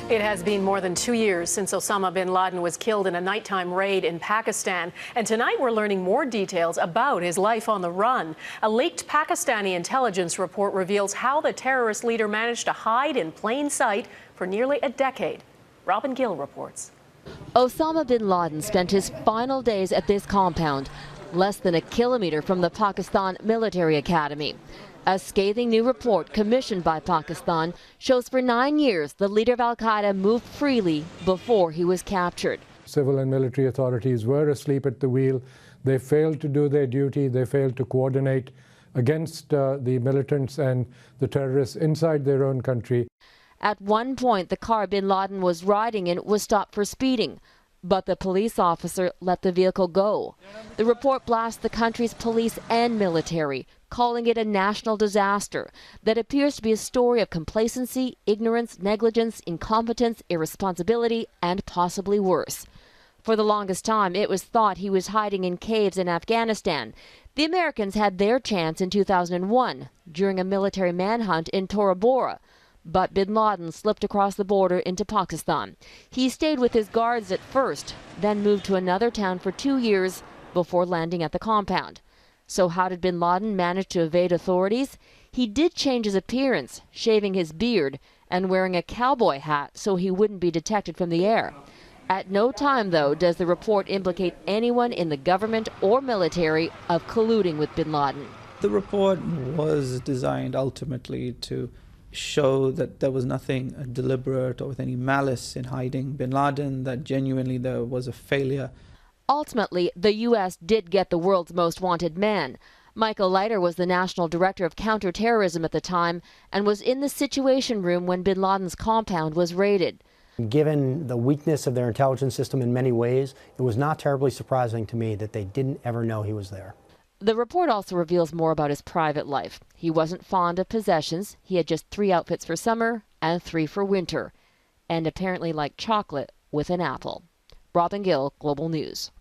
It has been more than 2 years since Osama Bin Laden was killed in a nighttime raid in Pakistan. And tonight we're learning more details about his life on the run. A leaked Pakistani intelligence report reveals how the terrorist leader managed to hide in plain sight for nearly a decade. Gill reports. Osama Bin Laden spent his final days at this compound, less than a kilometer from the Pakistan Military Academy. A scathing new report commissioned by Pakistan shows for 9 years the leader of al-Qaeda moved freely before he was captured. Civil and military authorities were asleep at the wheel. They failed to do their duty. They failed to coordinate against the militants and the terrorists inside their own country. At one point, the car Bin Laden was riding in was stopped for speeding, but the police officer let the vehicle go. The report blasts the country's police and military, calling it a national disaster that appears to be a story of complacency, ignorance, negligence, incompetence, irresponsibility, and possibly worse. For the longest time, it was thought he was hiding in caves in Afghanistan. The Americans had their chance in 2001 during a military manhunt in Tora Bora. But Bin Laden slipped across the border into Pakistan. He stayed with his guards at first, then moved to another town for 2 years before landing at the compound. So how did Bin Laden manage to evade authorities? He did change his appearance, shaving his beard and wearing a cowboy hat so he wouldn't be detected from the air. At no time, though, does the report implicate anyone in the government or military of colluding with Bin Laden. The report was designed ultimately to show that there was nothing deliberate or with any malice in hiding Bin Laden, that genuinely there was a failure. Ultimately, the U.S. did get the world's most wanted man. Michael Leiter was the national director of counterterrorism at the time and was in the Situation Room when Bin Laden's compound was raided. Given the weakness of their intelligence system in many ways, it was not terribly surprising to me that they didn't ever know he was there. The report also reveals more about his private life. He wasn't fond of possessions. He had just 3 outfits for summer and 3 for winter, and apparently liked chocolate with an apple. Gill, Global News.